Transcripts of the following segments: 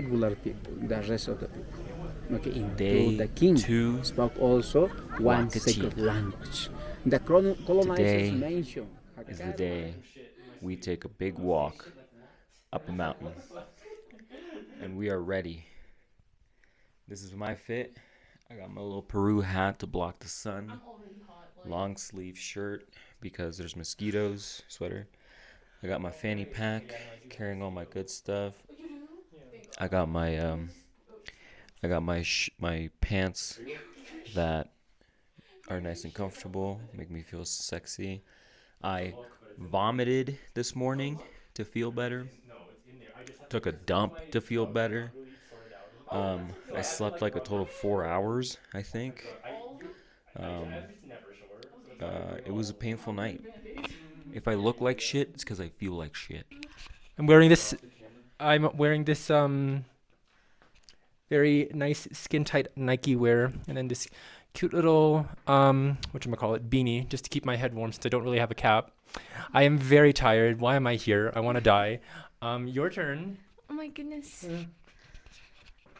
regular people, the rest of the people. Okay, Day the king 2, spoke also one Wakati. sacred language. The colonizers Today mentioned is the day we take a big walk up a mountain, and we are ready. This is my fit. I got my little Peru hat to block the sun, long sleeve shirt because there's mosquitoes, sweater. I got my fanny pack, carrying all my good stuff. I got my my pants that are nice and comfortable, make me feel sexy. I vomited this morning to feel better. Took a dump to feel better. I slept like a total of 4 hours, I think. It was a painful night. If I look like shit, it's because I feel like shit. I'm wearing this. I'm wearing this very nice skin tight Nike wear, and then this cute little whatchamacallit beanie just to keep my head warm since I don't really have a cap. I am very tired. Why am I here? I want to die. Your turn. Oh my goodness.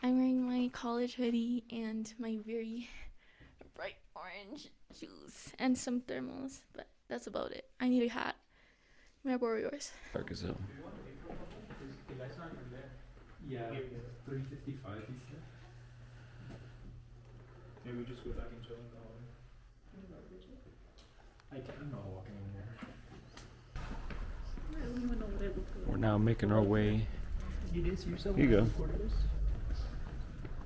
I'm wearing my college hoodie and my very bright orange shoes and some thermals, but that's about it. I need a hat. May I borrow yours? Dark as hell. Yeah, 355. Maybe we just go back and chill in the hallway. I'm not walking anymore. We're now making our way. You did see yourself? Here you go.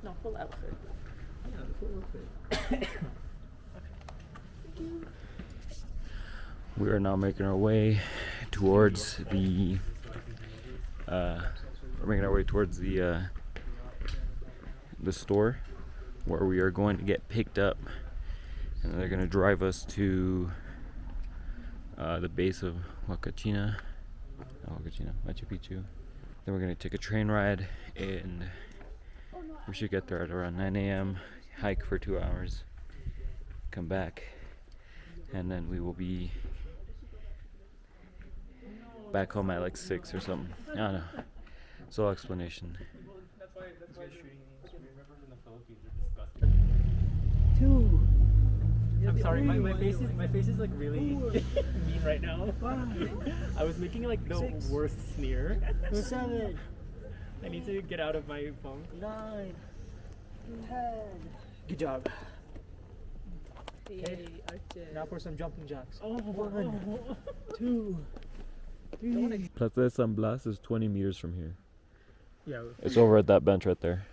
No, full outfit. Yeah, the full outfit. We are now making our way towards the. We're making our way towards the store where we are going to get picked up, and they're going to drive us to the base of Machu Picchu. Then we're going to take a train ride, and we should get there at around 9 a.m. Hike for 2 hours, come back, and then we will be back home at like 6 or something. I don't know. It's all explanation. That's why that's why shooting means remember in the Philippines are disgusting. I'm sorry, my face is like really mean right now. I was making like the worst sneer. 7, I need to get out of my funk. 9, 10. Good job. Okay. Now for some jumping jacks. 1, 2, 3. Plaza de San Blas is 20 meters from here. Yeah. It's over at that bench right there.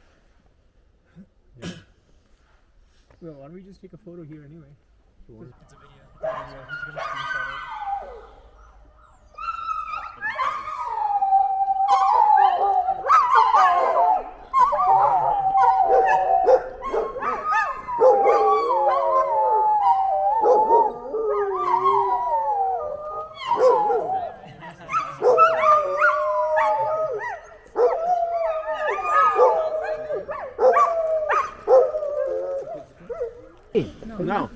Well, why don't we just take a photo here anyway? It's a video. He's gonna screenshot it. Now,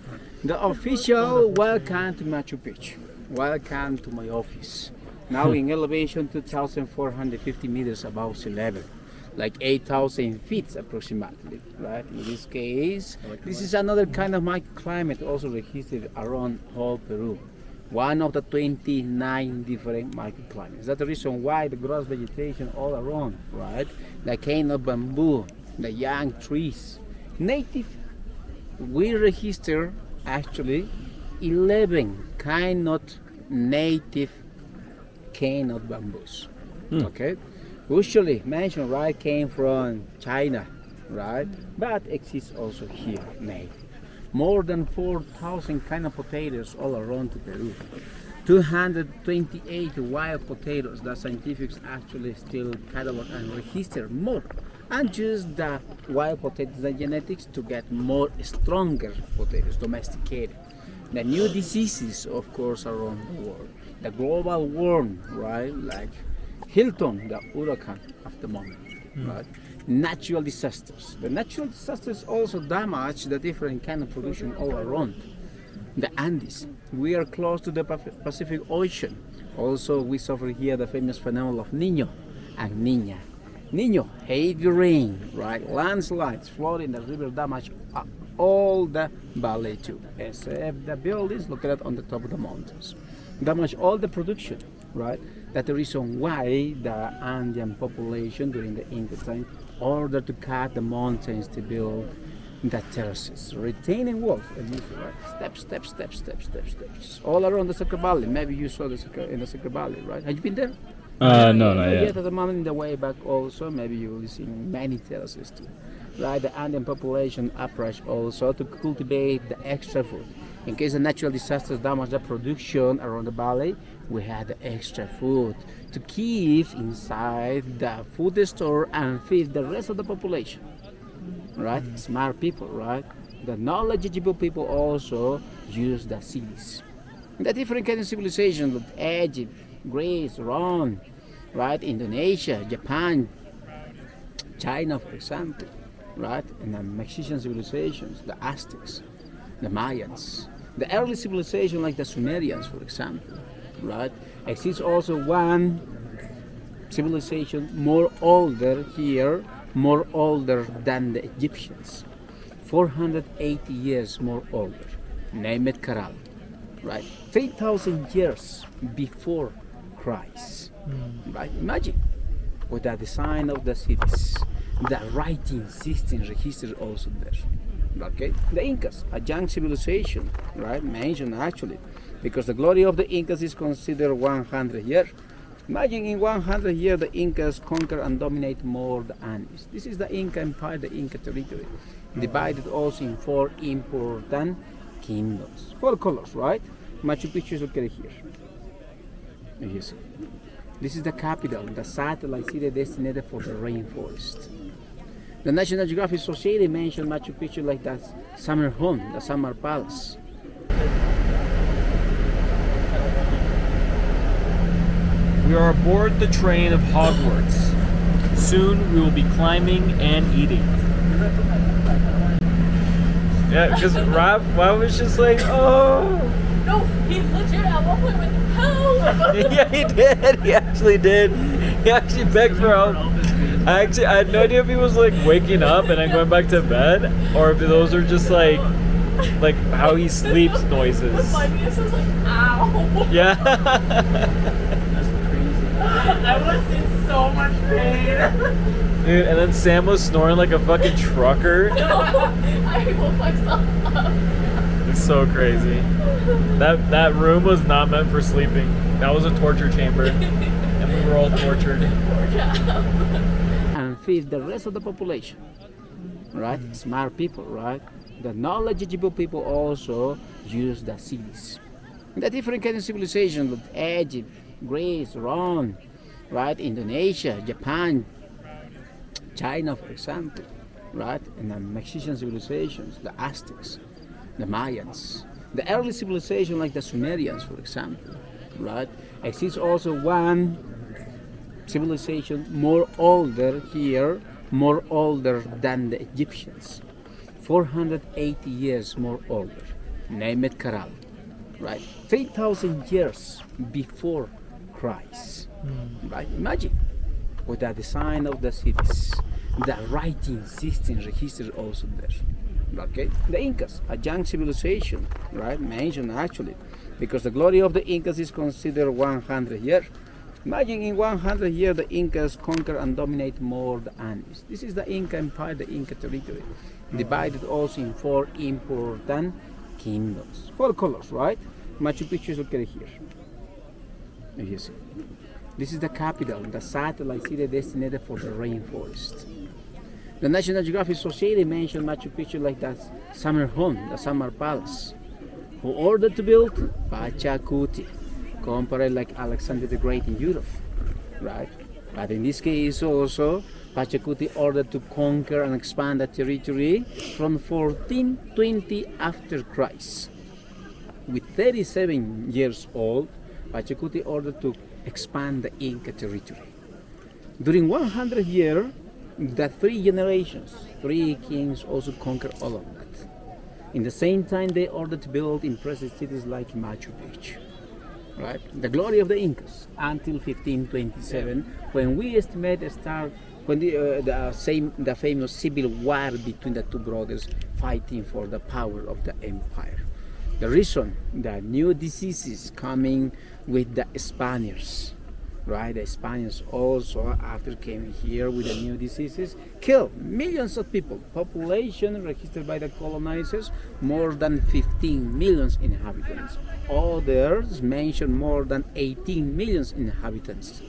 the official welcome to Machu Picchu. Welcome to my office. Now in elevation 2,450 meters above sea level, like 8,000 feet approximately, right? In this case, this is another kind of microclimate also registered around whole Peru. One of the 29 different microclimates. That's the reason why the grass vegetation all around, right? The cane of bamboo, the young trees. Native, we register actually 11 kind of native cane of bamboos. Okay, usually mentioned right came from China, right? But exists also here native. More than 4,000 kind of potatoes all around Peru. 228 wild potatoes that scientists actually still catalog and register more. And just the wild potatoes, the genetics to get more stronger potatoes, domesticated. The new diseases, of course, around the world. The global warming, right? Like Hilton, the hurricane of the moment, right? Natural disasters. The natural disasters also damage the different kind of production all around. The Andes. We are close to the Pacific Ocean. Also, we suffer here the famous phenomenon of Niño and Niña. Nino, heavy rain, right? Landslides, flooding, the river damage all the valley too, except the buildings located on the top of the mountains. Damage all the production, right? That's the reason why the Andean population during the Inca time ordered to cut the mountains to build the terraces, retaining walls, as you see, right? Steps, all around the Sacred Valley. Maybe you saw in the Sacred Valley, right? Have you been there? No, not Yet yet. at the moment, in the way back also, maybe you will see many terraces too. Right, the Andean population approached also to cultivate the extra food. In case of natural disasters damage the production around the valley, we had the extra food to keep inside the food store and feed the rest of the population. Right, smart people, right? The knowledgeable people also use the cities. The different kind of civilizations like Egypt, Greece, Rome, right? Indonesia, Japan, China, for example, right? And the Mexican civilizations, the Aztecs, the Mayans, the early civilization like the Sumerians, for example, right? Exists also one civilization more older here, more older than the Egyptians, 480 years more older, named Karal, right? 3,000 years before Christ, right? Imagine with the design of the cities, the writing system registered also there. Okay, the Incas, a young civilization, right? Mentioned actually, because the glory of the Incas is considered 100 years. Imagine in 100 years the Incas conquer and dominate more the Andes. This is the Inca Empire, the Inca territory, divided also in 4 important kingdoms. 4 colors, right? Machu Picchu is located here. You see. This is the capital, the satellite city designated for the rainforest. The National Geographic Society mentioned Machu Picchu like the summer home, the summer palace. We are aboard the train of Hogwarts. Soon we will be climbing and eating. Yeah, because Rob was just like, oh. No, he legit at one point went, help! Yeah, he did. He actually did. He actually begged for help. I had no idea if he was like waking up and then going back to bed, or if those are just like how he sleeps noises. With 5 minutes, I was like, ow! Yeah. I was in so much pain. Dude, and then Sam was snoring like a fucking trucker. I woke myself up. It's so crazy. That room was not meant for sleeping. That was a torture chamber. And we were all tortured. And feed the rest of the population, right? Smart people, right? The knowledgeable people also use the cities. The different kind of civilizations like Egypt, Greece, Rome, right? Indonesia, Japan, China, for example, right? And the Mexican civilizations, the Aztecs, the Mayans, the early civilization like the Sumerians, for example, right? Exists also one civilization more older here, more older than the Egyptians, 480 years more older, named Karal, right? 3,000 years before Christ, right? Imagine with the design of the cities, the writing system registered also there. Okay, the Incas, a young civilization, right? Mentioned actually, because the glory of the Incas is considered 100 years. Imagine in 100 years the Incas conquer and dominate more the Andes. This is the Inca Empire, the Inca territory, divided also in 4 important kingdoms. 4 colors, right? Machu Picchu is located here. You see. This is the capital, the satellite city designated for the rainforest. The National Geographic Society mentioned Machu Picchu like the summer home, the summer palace. Who ordered to build? Pachacuti, compared like Alexander the Great in Europe, right? But in this case also, Pachacuti ordered to conquer and expand the territory from 1420 after Christ. With 37 years old, Pachacuti ordered to expand the Inca territory. During 100 years, the 3 generations, 3 kings also conquered all of it. In the same time, they ordered to build impressive cities like Machu Picchu. Right? The glory of the Incas until 1527, when we estimate start when the famous civil war between the two brothers fighting for the power of the empire. The reason the new diseases coming with the Spaniards, right? The Spaniards also, after came here with the new diseases, killed millions of people. Population registered by the colonizers, more than 15 million inhabitants. Others mention more than 18 million inhabitants,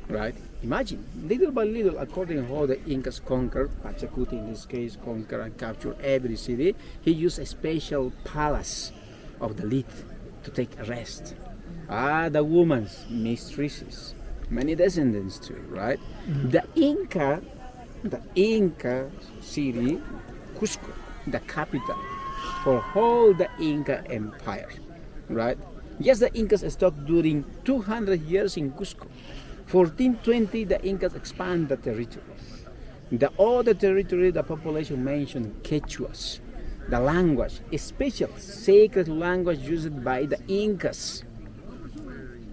right? Imagine, little by little, according to how the Incas conquered, Pachacuti in this case, conquered and captured every city, he used a special palace of the elite to take a rest. The women's mistresses, many descendants too, right? The Inca city, Cusco, the capital for whole the Inca empire, right? Yes, the Incas stopped during 200 years in Cusco. 1420, the Incas expand the territory. The other territory, the population mentioned Quechuas, the language, a special sacred language used by the Incas.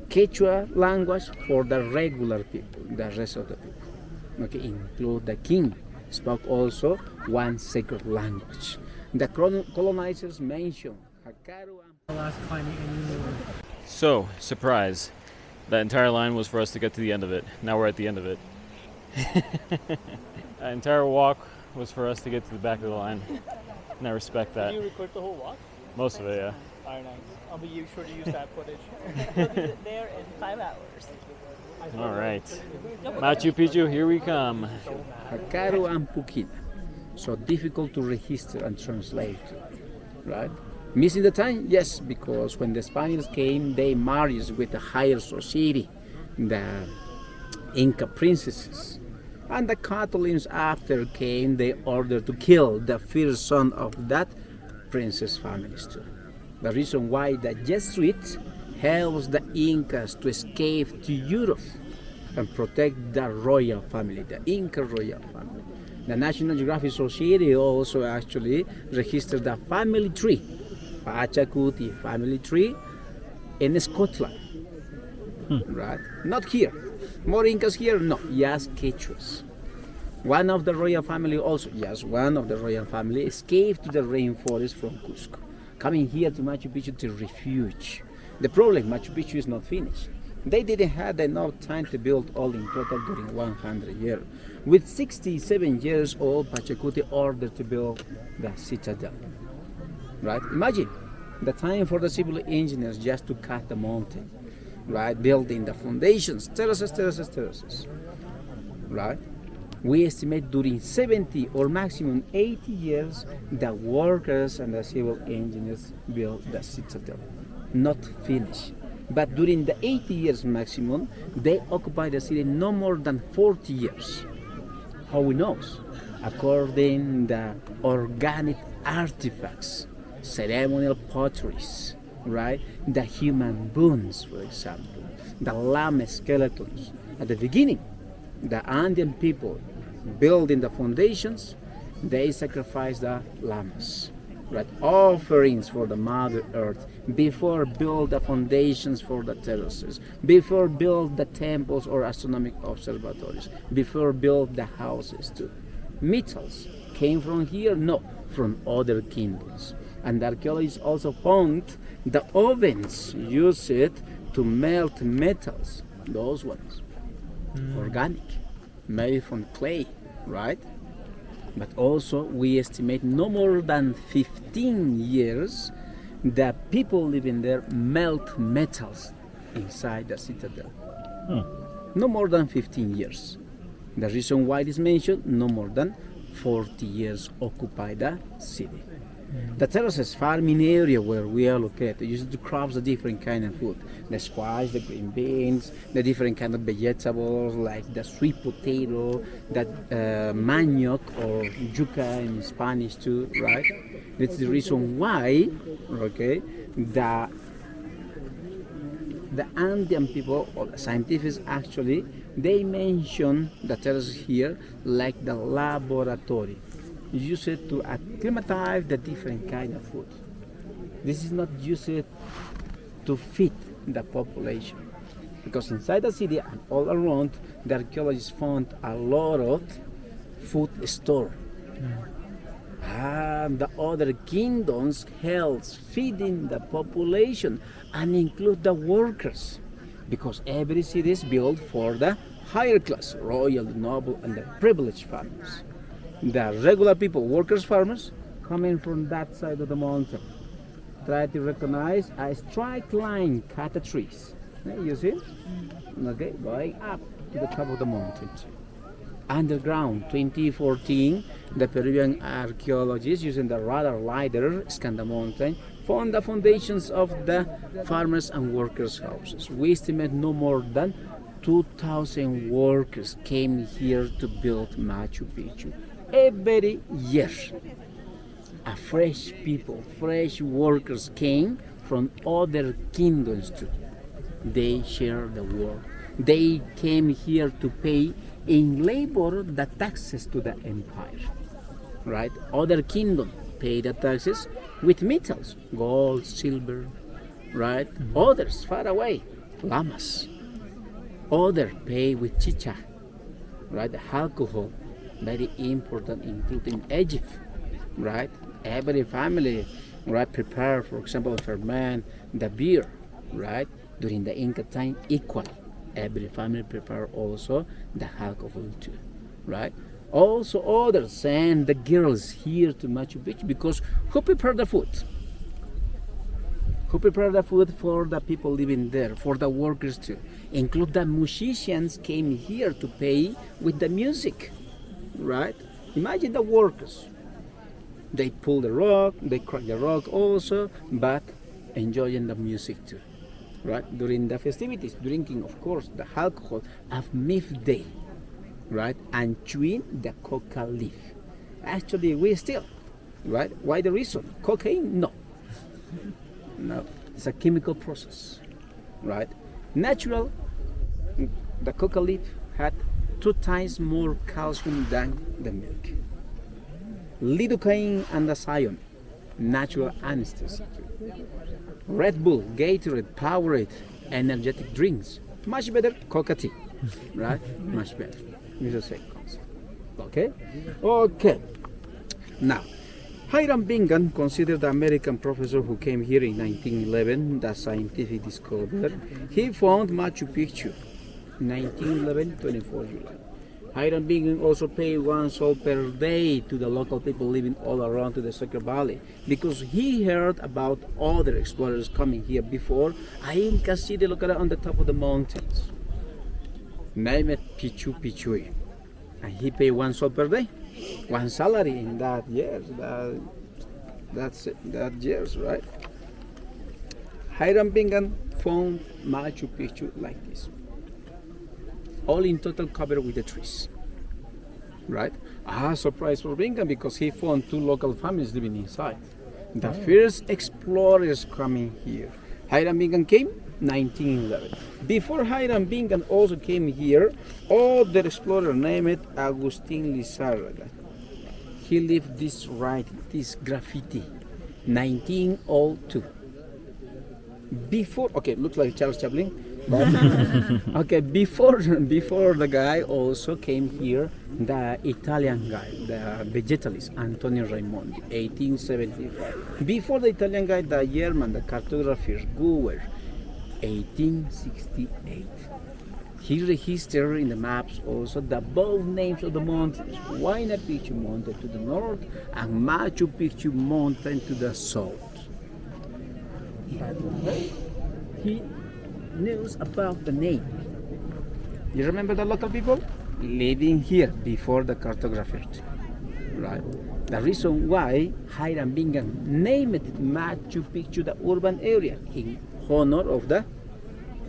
Quechua language for the regular people, the rest of the people. Okay, include the king, spoke also one sacred language. The colonizers mentioned Hakaru and Last climbing anymore. So, surprise. That entire line was for us to get to the end of it. Now we're at the end of it. That entire walk was for us to get to the back of the line. And I respect that. Did you record the whole walk? Most of it, yeah. Alright, nice. I'll be sure to use that footage. We'll be there in 5 hours. All right. Machu Picchu, here we come. Hakaru and Pukina. So difficult to register and translate, right? Missing the time? Yes, because when the Spaniards came, they married with the higher society, the Inca princesses. And the Catholics after came, they ordered to kill the first son of that princess families too. The reason why the Jesuits helps the Incas to escape to Europe and protect the royal family, the Inca royal family. The National Geographic Society also actually registered the family tree, Pachacuti family tree, in Scotland, right? Not here. More Incas here? No, just Quechuas. One of the royal family also, yes, one of the royal family escaped to the rainforest from Cusco, coming here to Machu Picchu to refuge. The problem, Machu Picchu is not finished. They didn't have enough time to build all in total during 100 years. With 67 years old, Pachacuti ordered to build the citadel. Right? Imagine the time for the civil engineers just to cut the mountain, right? Building the foundations, terraces, right? We estimate during 70 or maximum 80 years, the workers and the civil engineers built the citadel, not finished. But during the 80 years maximum, they occupied the city no more than 40 years. How we know? According to the organic artifacts, ceremonial potteries, right? The human bones, for example, the lamb skeletons. At the beginning, the Andean people building the foundations, they sacrificed the lambs, right? Offerings for the Mother Earth before build the foundations for the terraces, before build the temples or astronomical observatories, before build the houses too. Metals came from here? No, from other kingdoms. And archaeologists also found the ovens used to melt metals, those ones, organic, made from clay, right? But also we estimate no more than 15 years that people living there melt metals inside the citadel. No more than 15 years. The reason why it is mentioned, no more than 40 years occupy the city. The terraces farming area where we are located used to crop the different kind of food. The squash, the green beans, the different kind of vegetables like the sweet potato, that manioc or yuca in Spanish too, right? That's the reason why, okay, the Andean people or the scientists actually, they mention the terraces here like the laboratory. Use it to acclimatize the different kind of food. This is not used to feed the population. because inside the city and all around, the archaeologists found a lot of food store. And the other kingdoms helps feeding the population and include the workers, because every city is built for the higher class, royal, noble, and the privileged families. The regular people, workers, farmers, coming from that side of the mountain. Try to recognize a straight line cut the trees. You see? Okay, going up to the top of the mountain. Underground, 2014, the Peruvian archaeologists using the radar lidar scanned the mountain, found the foundations of the farmers and workers' houses. We estimate no more than 2,000 workers came here to build Machu Picchu every year. A fresh people, fresh workers came from other kingdoms too. They share the work. They came here to pay in labor the taxes to the empire, right? Other kingdom pay the taxes with metals, gold, silver, right? Others far away, llamas. Others pay with chicha, right? Alcohol, very important, including Egypt, right? Every family, right, prepare, for example, ferment the beer, right? During the Inca time, equal. Every family prepare also the alcohol too, right? Also others send the girls here to Machu Picchu because who prepare the food? Who prepare the food for the people living there, for the workers too? Include the musicians came here to pay with the music, right? Imagine the workers. They pull the rock, they crack the rock also, but enjoying the music too. Right, during the festivities, drinking, of course, the alcohol of Mif Day, right, and chewing the coca leaf. Actually, we still, right? Why the reason? Cocaine? No. No, it's a chemical process, right? Natural, the coca leaf had 2 times more calcium than the milk. Lidocaine and the cyan, natural anesthesia. Red Bull, Gatorade, Powerade, energetic drinks. Much better Coca tea, right? Much better. It's the same concept. Okay? Okay. Now, Hiram Bingham, considered the American professor who came here in 1911, the scientific discoverer, he found Machu Picchu, 1911, 24 July. Hiram Bingham also paid $1 per day to the local people living all around to the Sacred Valley because he heard about other explorers coming here before a Inca city located on the top of the mountains. Named Picchu Pichui. And he paid $1 per day. One salary in that years. That years, right? Hiram Bingham found Machu Picchu like this. All in total covered with the trees, right? Surprise for Bingham because he found 2 local families living inside. The first explorers coming here. Hiram Bingham came 1911. Before Hiram Bingham also came here, other explorer named Agustin Lizárraga. He left this writing, this graffiti, 1902. Before, okay, looks like Charles Chaplin. Okay, before the guy also came here, the Italian guy, the vegetalist, Antonio Raimondi, 1875. Before the Italian guy, the German, the cartographer, Guer, 1868. He registered in the maps also the both names of the mountains, Huayna Picchu Mountain to the north and Machu Picchu Mountain to the south. He knows about the name. You remember the local people living here before the cartographer, right? The reason why Hiram Bingham named Machu Picchu the urban area in honor of the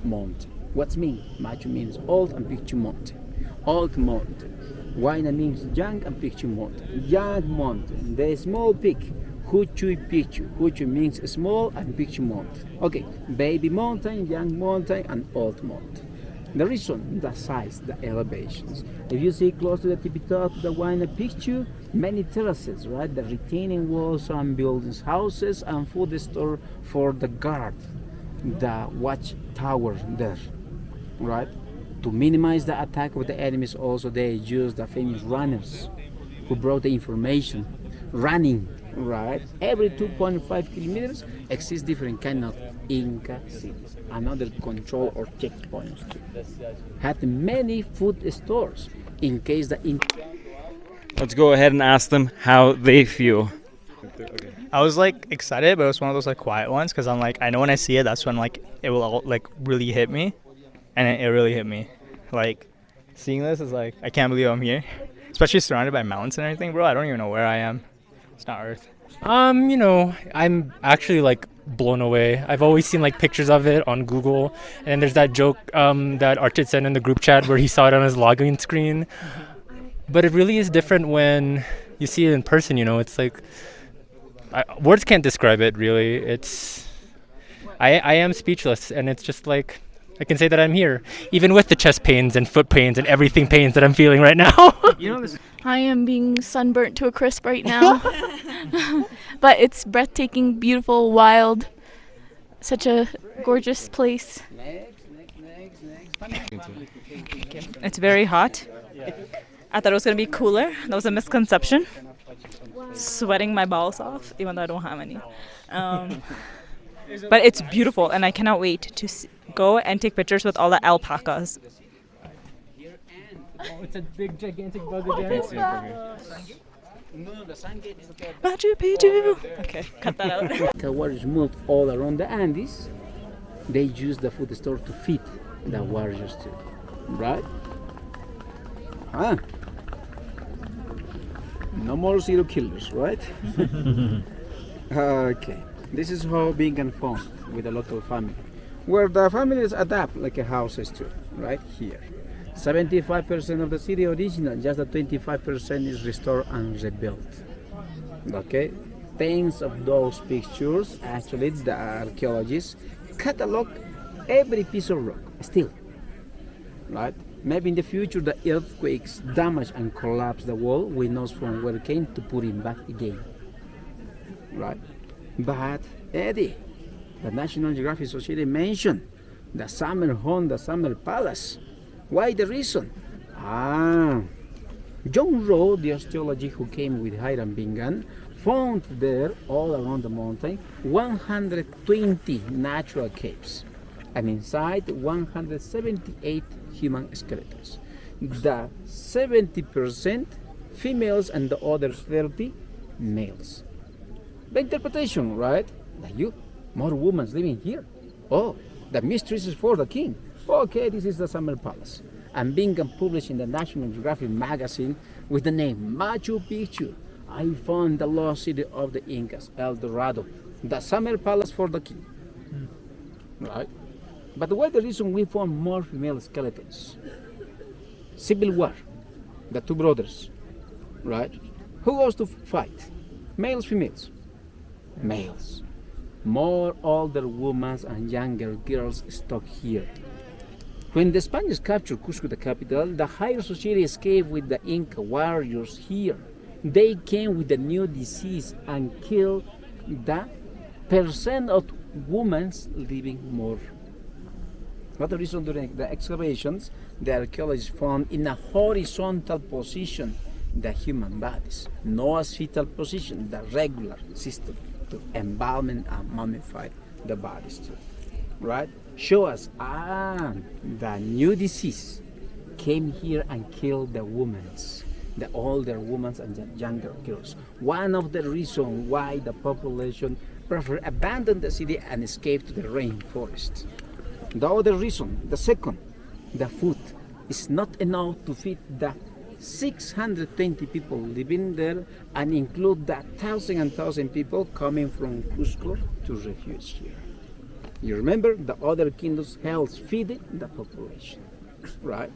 mountain. What's mean? Machu means old and Picchu mountain. Old mountain. Huayna means young and Picchu mountain. Young mountain. The small peak. Huchuy Picchu. Huchuy means small and Picchu mountain. Okay, baby mountain, young mountain, and old mountain. The reason, the size, the elevations. If you see close to the tippy top of the Huayna Picchu, many terraces, right? The retaining walls and buildings, houses, and food store for the guard, the watch tower there. right? To minimize the attack of the enemies, also they used the famous runners who brought the information. Running, right? Every 2.5 kilometers exists different kind of Inca cities. Another control or checkpoints too. Had many food stores in case the Inca. Let's go ahead and ask them how they feel. I was like excited, but it was one of those like quiet ones because I'm like, I know when I see it, that's when like it will all, like really hit me, and it really hit me. Like seeing this is like I can't believe I'm here, especially surrounded by mountains and everything, bro. I don't even know where I am. It's not Earth. You know, I'm actually like blown away. I've always seen like pictures of it on Google, and there's that joke that Archit sent in the group chat where he saw it on his login screen. But it really is different when you see it in person. You know, it's like words can't describe it. Really, I am speechless, and it's just like I can say that I'm here, even with the chest pains and foot pains and everything pains that I'm feeling right now. I am being sunburnt to a crisp right now. But it's breathtaking, beautiful, wild. Such a gorgeous place. It's very hot. I thought it was going to be cooler. That was a misconception. Sweating my balls off, even though I don't have any. But it's beautiful, and I cannot wait to go and take pictures with all the alpacas. Oh, it's a big, gigantic bug again. Machu Picchu. Okay, cut that out. The warriors moved all around the Andes. They used the food store to feed the warriors too, right? Huh? No more serial killers, right? Okay, this is how being and fun with a local family, where the families adapt like a houses too, right here. 75% of the city original, just the 25% is restored and rebuilt. Okay, tens of those pictures, actually the archaeologists catalog every piece of rock still, right? Maybe in the future the earthquakes damage and collapse the wall, we know from where it came to put it back again, right? But Eddie, the National Geographic Society mentioned the summer home, the summer palace. Why the reason? John Rowe, the astrologer who came with Hiram Bingham, found there all around the mountain 120 natural caves, and inside 178 human skeletons. The 70% females and the other 30 males. The interpretation, right? Like you, more women living here. Oh, the mistress is for the king. Okay, this is the Summer Palace. And Bingham published in the National Geographic magazine with the name Machu Picchu. I found the lost city of the Incas, El Dorado, the Summer Palace for the king. Right? But what the reason we found more female skeletons? Civil War, the two brothers, right? Who goes to fight? Males, females? Males. More older women and younger girls stuck here. When the Spaniards captured Cusco, the capital, the higher society escaped with the Inca warriors here. They came with a new disease and killed the percent of women living more. What the reason during the excavations, the archaeologists found in a horizontal position the human bodies, no as fetal position, the regular system to embalm and mummify the bodies too, right? Show us, the new disease came here and killed the women, the older women and the younger girls. One of the reasons why the population prefer abandon the city and escape to the rainforest. The other reason, the second, the food is not enough to feed the 620 people living there and include the 1,000 people coming from Cusco to refuge here. You remember the other kingdoms helped feeding the population, right?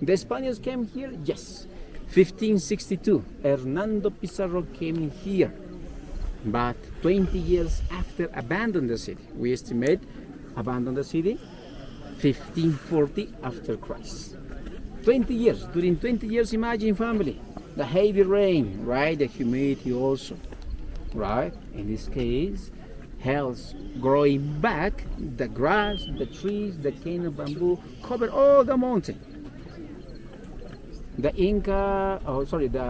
The Spaniards came here, yes. 1562, Hernando Pizarro came here, but 20 years after abandoned the city. We estimate abandoned the city 1540 after Christ. 20 years, during 20 years, imagine family, the heavy rain, right? The humidity also, right? In this case, hills growing back, the grass, the trees, the cane of bamboo cover all the mountain. The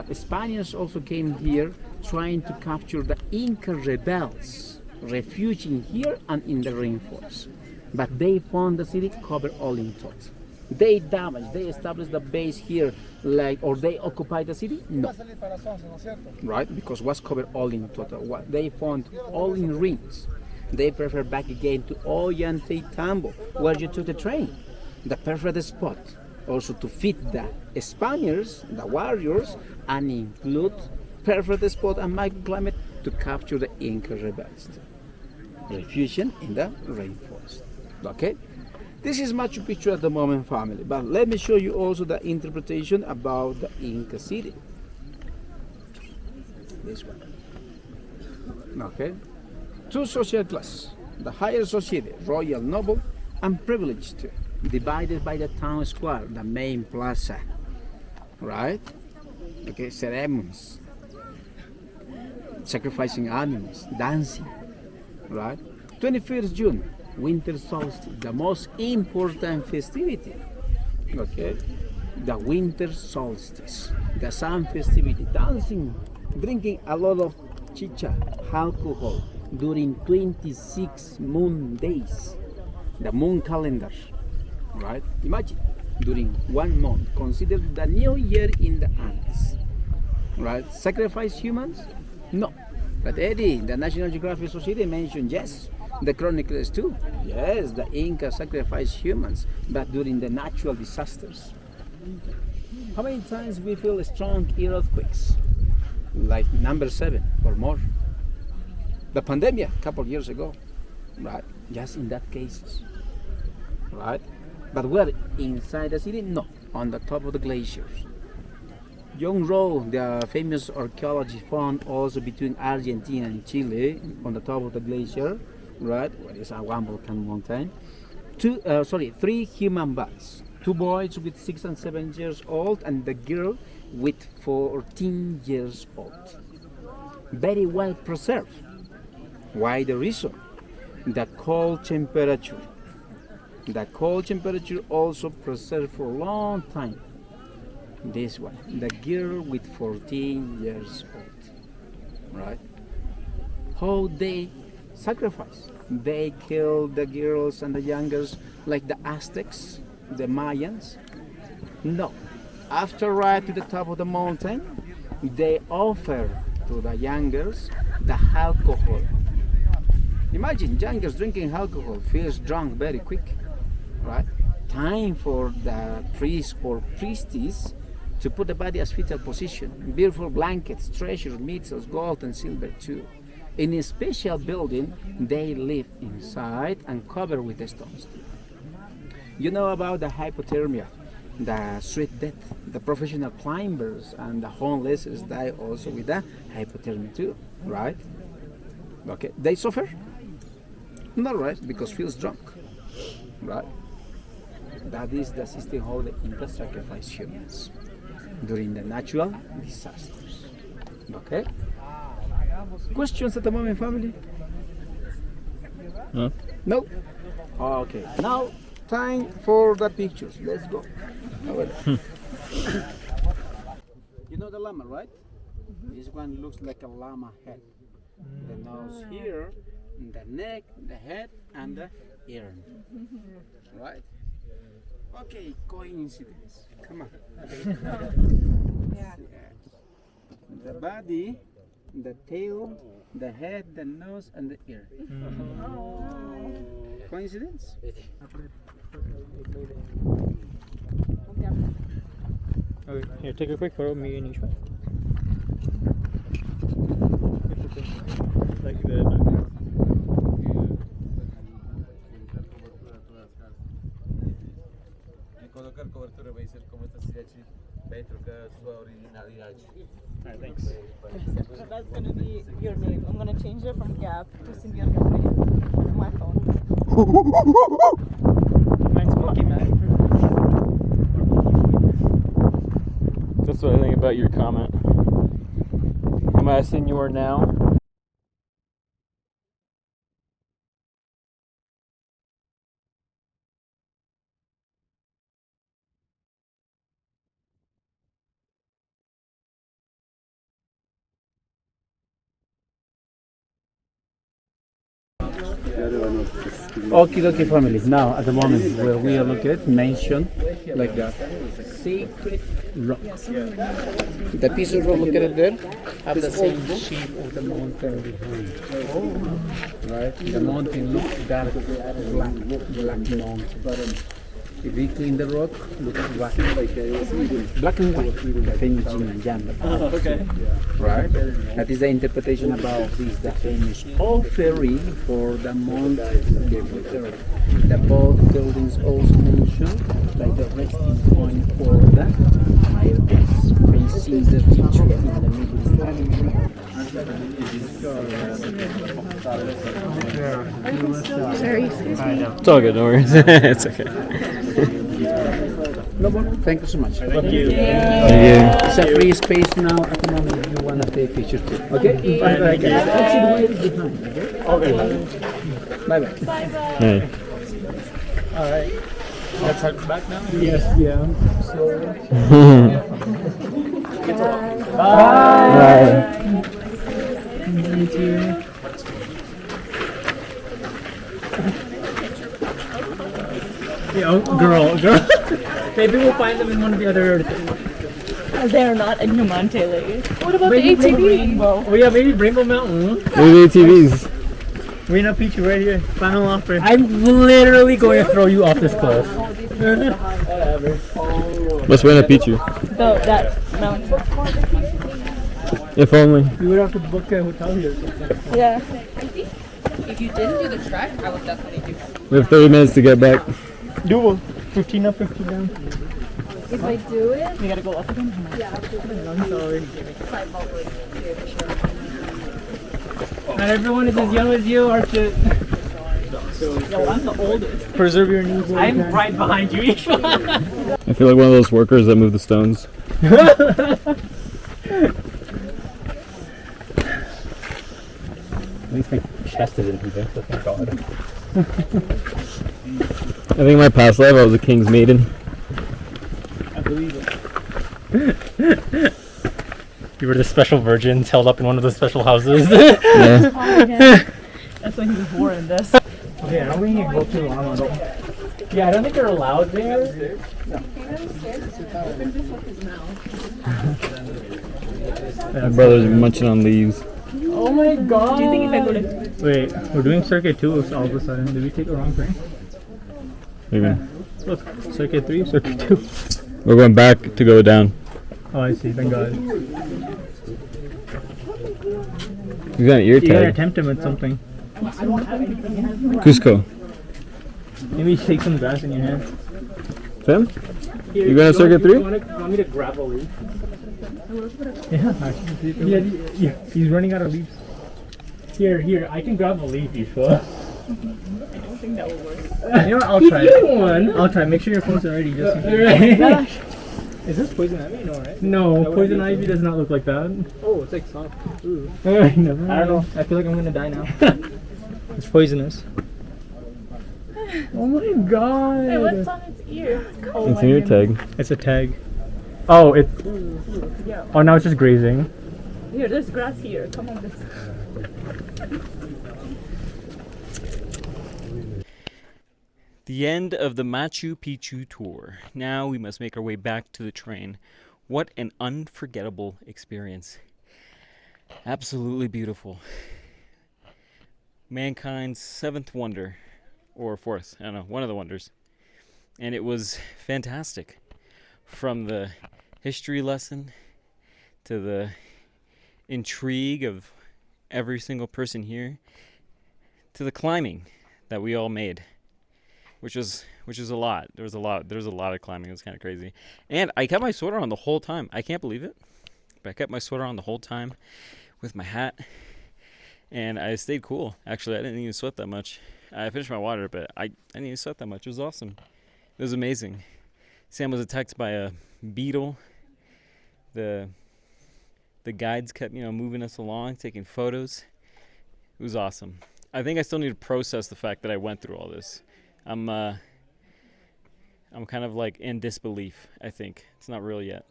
the Spaniards also came here trying to capture the Inca rebels, refuging here and in the rainforest. But they found the city covered all in tot. They damaged, they established the base here, or they occupied the city? No. Right? Because was covered all in total. What they found all in ruins. They prefer back again to Ollantaytambo, where you took the train. The perfect spot also to feed the Spaniards, the warriors, and include perfect spot and microclimate to capture the Inca rebels. Refusion in the rainforest. Okay? This is Machu Picchu at the moment, family, but let me show you also the interpretation about the Inca city. This one. Okay? Two social classes, the higher society, royal, noble, and privileged, divided by the town square, the main plaza. Right? Okay, ceremonies, sacrificing animals, dancing. Right? 21st June. Winter solstice, the most important festivity. Okay, the winter solstice, the sun festivity, dancing, drinking a lot of chicha, alcohol during 26 moon days, the moon calendar. Right? Imagine during 1 month, consider the new year in the Andes. Right? Sacrifice humans? No. But Eddie, the National Geographic Society mentioned yes. The chroniclers too. Yes, the Inca sacrificed humans, but during the natural disasters. How many times we feel strong earthquakes? Like number 7 or more. The pandemic a couple years ago, right? Just in that cases, right? But where inside the city? No, on the top of the glaciers. Young Row, the famous archaeology found also between Argentina and Chile on the top of the glacier. Right, where is one volcano mountain. 3 human bodies. 2 boys with 6 and 7 years old, and the girl with 14 years old. Very well preserved. Why the reason? The cold temperature. The cold temperature also preserved for a long time. This one, the girl with 14 years old. Right? How they sacrifice. They killed the girls and the youngers like the Aztecs, the Mayans. No. After right to the top of the mountain, they offer to the youngers the alcohol. Imagine youngers drinking alcohol, feels drunk very quick. Right? Time for the priest or priestess to put the body as fetal position. Beautiful blankets, treasure, metals, gold and silver too. In a special building, they live inside and covered with the stones. You know about the hypothermia, the sweat death, the professional climbers and the homeless die also with the hypothermia too, right? Okay, they suffer? Not right, because feels drunk, right? That is the system how the Inca sacrifice humans during the natural disasters, okay? Questions at the moment, family? No. No? Okay. Now, time for the pictures. Let's go. You know the llama, right? This one looks like a llama head. The nose here, the neck, the head, and the ear. Right? Okay, coincidence. Come on. Yeah. The body, the tail, the head, the nose, and the ear. Coincidence? Okay, here, take a quick photo of me and each one. Like the background. Colocar cobertura vai ser como esta cidade vai trocar a sua originalidade. Alright, thanks. So that's gonna be your name. I'm gonna change it from Gap to Symbion on my phone. Mine's Pokemon. That's what I think about your comment. Am I a senior now? Okay, okay, family. Now, at the moment, where we are looking at, mentioned like that sacred rock. The piece of rock located there have the same shape of the mountain behind. Right? The mountain looks dark, black mountain. If we clean the rock, looks white. Black and white. The famous yin and yang. Okay. Right? That is the interpretation about this, the famous offering for the mountain. The both buildings also mentioned like the resting point for the higher place, facing the Picchu in the middle. Sorry, excuse me. It's all good, no worries. It's okay. No more. Thank you so much. Thank you. It's a free space now at the moment if you want to take pictures too. Okay? Bye bye. Actually, the way behind. Okay? Bye bye. Hey. All right. Let's head back now. Yes, yeah. So. Bye. Thank you. Yo, girl. Maybe we'll find them in one of the other. They're not in Humante Lake. What about the ATV? Oh yeah, maybe Rainbow Mountain. Maybe ATVs. We're in a Picchu right here. Final offer. I'm literally going to throw you off this cliff. Let's win a Picchu. That mountain. If only. You would have to book a hotel here or something. Yeah. If you didn't do the trek, I would definitely do it. We have 30 minutes to get back. Doable. 15 up, 15 down. If I do it, We gotta go up again? I'm sorry. Not everyone is as young as you, Archie. Yo, I'm the oldest. Preserve your knees. I'm right behind you, Ishwan. I feel like one of those workers that move the stones. At least my chest isn't here, so thank God. I think in my past life I was a king's maiden. I believe it. You were the special virgins held up in one of the special houses. Yeah. That's why he was wearing this. Okay, I don't think you go too long. Yeah, I don't think they're allowed there. My brother's munching on leaves. Oh my God. Do you think if I go to... Wait, we're doing circuit 2 all of a sudden. Did we take a wrong turn? Maybe. Look, circuit 3, circuit 2. We're going back to go down. Oh, I see. Thank God. You got an ear You gotta tag. attempt him at something. Cusco. Maybe take some grass in your hand. Tim? You going to circuit 3? You want me to grab a leaf? Yeah, actually. Yeah, he's running out of leaves. Here, I can grab a leaf, Ishwa. I don't think that will work. You know what? I'll try. One. I'll try. Make sure your phone's ready. Just in case. Right. Is this poison ivy? No, right? No, poison ivy does not look like that. Oh, it's like soft. Ooh. Never I don't know. I feel like I'm gonna die now. It's poisonous. Oh my God. hey, what's on its ear? It's an ear tag. It's a tag. Oh, it's. Oh, now it's just grazing. Here, there's grass here. Come on, this. The end of the Machu Picchu tour. Now we must make our way back to the train. What an unforgettable experience. Absolutely beautiful. Mankind's seventh wonder, or fourth, I don't know, one of the wonders. And it was fantastic. From the history lesson to the intrigue of every single person here to the climbing that we all made. Which was a lot. There was a lot of climbing. It was kind of crazy. And I kept my sweater on the whole time. I can't believe it. But I kept my sweater on the whole time with my hat. And I stayed cool. Actually, I didn't even sweat that much. I finished my water, but I didn't even sweat that much. It was awesome. It was amazing. Sam was attacked by a beetle. The guides kept, moving us along, taking photos. It was awesome. I think I still need to process the fact that I went through all this. I'm kind of like in disbelief, I think. It's not real yet.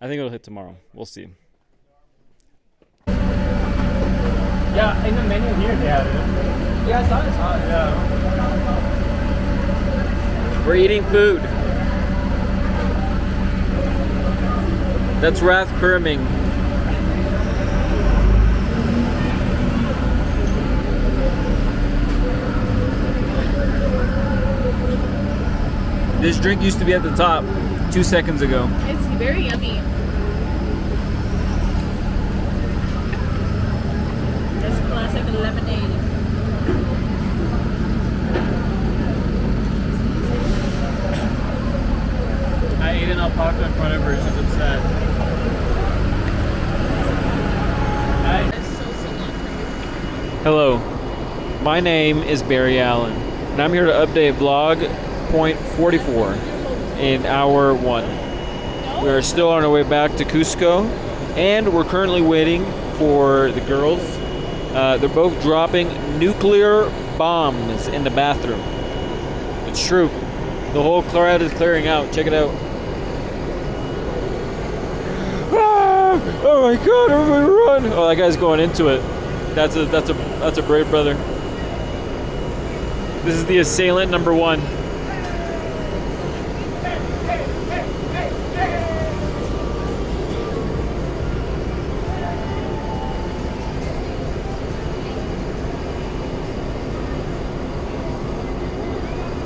I think it'll hit tomorrow. We'll see. Yeah, in the menu here they have it. Yeah, I saw it's hot. Yeah. We're eating food. That's Rath Kerming. This drink used to be at the top 2 seconds ago. It's very yummy. It's classic lemonade. I ate an alpaca in front of her. She's upset. Hi. Hello. My name is Barry Allen, and I'm here to update vlog point 44 in hour 1. We are still on our way back to Cusco, and we're currently waiting for the girls. They're both dropping nuclear bombs in the bathroom. It's true. The whole crowd is clearing out. Check it out. Ah! Oh my God! Everybody run! Oh, that guy's going into it. That's a brave brother. This is the assailant number 1.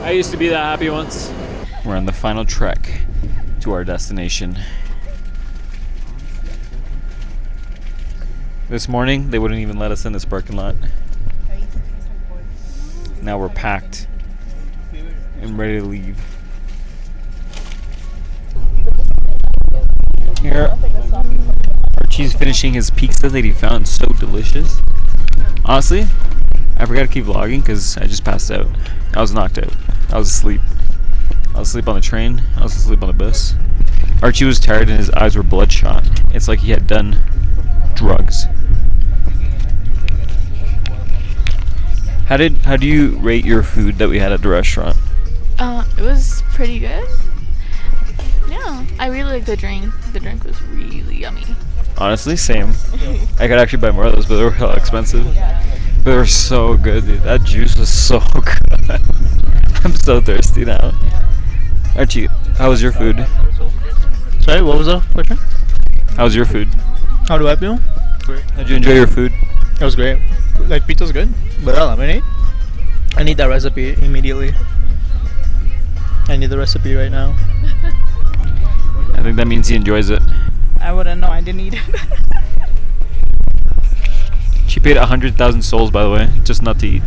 I used to be that happy once. We're on the final trek to our destination. This morning, they wouldn't even let us in this parking lot. Now we're packed and ready to leave. Here, Archie's finishing his pizza that he found so delicious. Honestly, I forgot to keep vlogging because I just passed out. I was knocked out. I was asleep. I was asleep on the train. I was asleep on the bus. Archie was tired and his eyes were bloodshot. It's like he had done drugs. How do you rate your food that we had at the restaurant? It was pretty good. Yeah, I really like the drink. The drink was really yummy. Honestly, same. I could actually buy more of those, but they were hella expensive. But they were so good, dude. That juice was so good. I'm so thirsty now. Archie, how was your food? Sorry, what was the question? How was your food? How do I feel? How'd you enjoy your food? It was great. Like, pizza's good, but that lemonade, I need that recipe immediately. I need the recipe right now. I think that means he enjoys it. I wouldn't know. I didn't eat it. She paid 100,000 souls, by the way, just not to eat.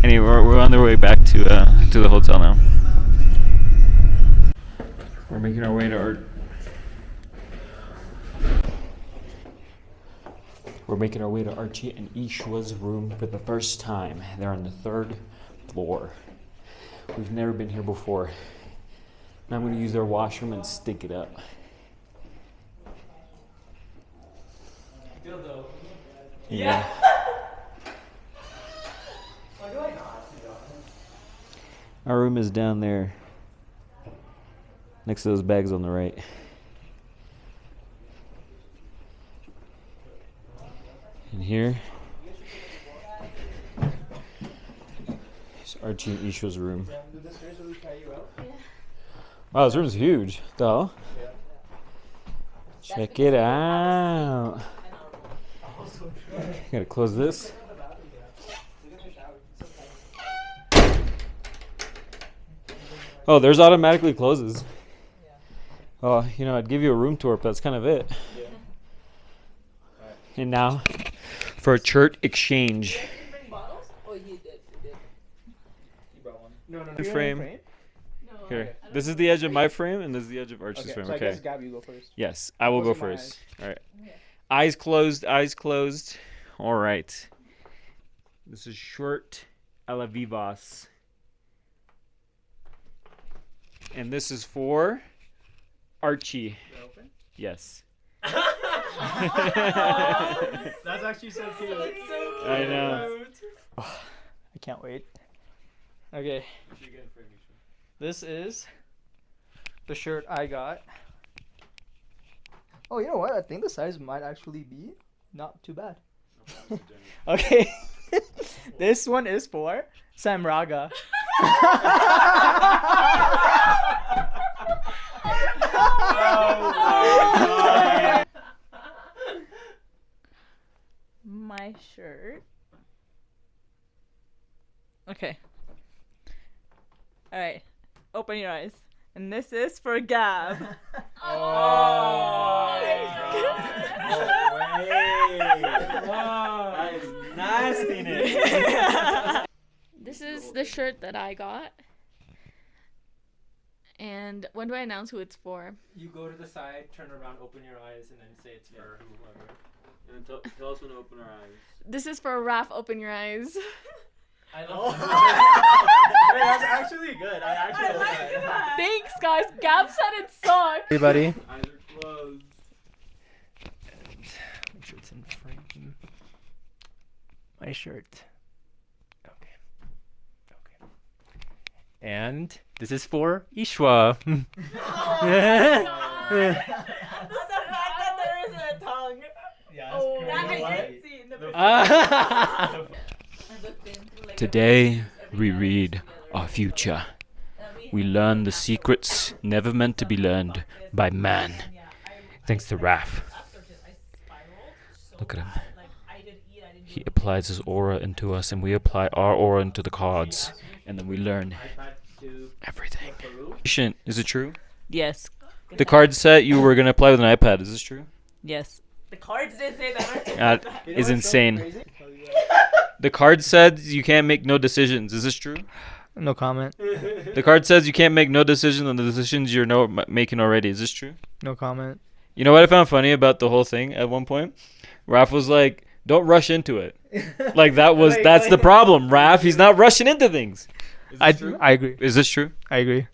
Anyway, we're on their way back to the hotel now. We're making our way to our. We're making our way to Archie and Ishwa's room for the first time. They're on the 3rd floor. We've never been here before. Now I'm going to use their washroom and stink it up. Yeah. Our room is down there, next to those bags on the right. And here is Archie and Ishwa's room. Wow, this room's huge, though. Check it out. Gotta close this. Oh, theirs automatically closes. Oh, you know, I'd give you a room tour, but that's kind of it. And now, for a shirt exchange. No. Frame. Here, this is the edge of my frame, and this is the edge of Archie's frame. So Okay. I guess Gab, you go first. Yes, I will go Closing my first. All right. Eyes closed. Eyes closed. All right. This is short a la vivas. And this is for Archie. Yes. That's actually so cute. I know. Oh, I can't wait. Okay. This is the shirt I got. Oh, you know what? I think the size might actually be not too bad. Okay. This one is for Samraga. My shirt. Okay. All right. Open your eyes. And this is for Gab. That is nastiness. This is the shirt that I got. And when do I announce who it's for? You go to the side, turn around, open your eyes, and then say it's for whoever. And tell us when to open our eyes. This is for Raph. Open your eyes. I love That's actually good. I actually like that. Thanks, guys. Gab said it sucked. Everybody. Eyes are closed. Make sure it's in frame. My shirt. Okay. And this is for Ishwa. The fact that there isn't a tongue. Yeah, Oh, that's that crazy. I did see in the Today we read our future. We learn the secrets never meant to be learned by man. Thanks to Raph. Look at him. He applies his aura into us, and we apply our aura into the cards, and then we learn everything. Is it true? Yes. The card set you were gonna apply with an iPad. Is this true? Yes. The cards did say that. That is insane. The card said you can't make no decisions. Is this true? No comment. The card says you can't make no decision on the decisions you're making already. Is this true? No comment. You know what I found funny about the whole thing at one point? Raph was like, don't rush into it. Like that's the problem, Raph. He's not rushing into things. I agree. Is this true? I agree.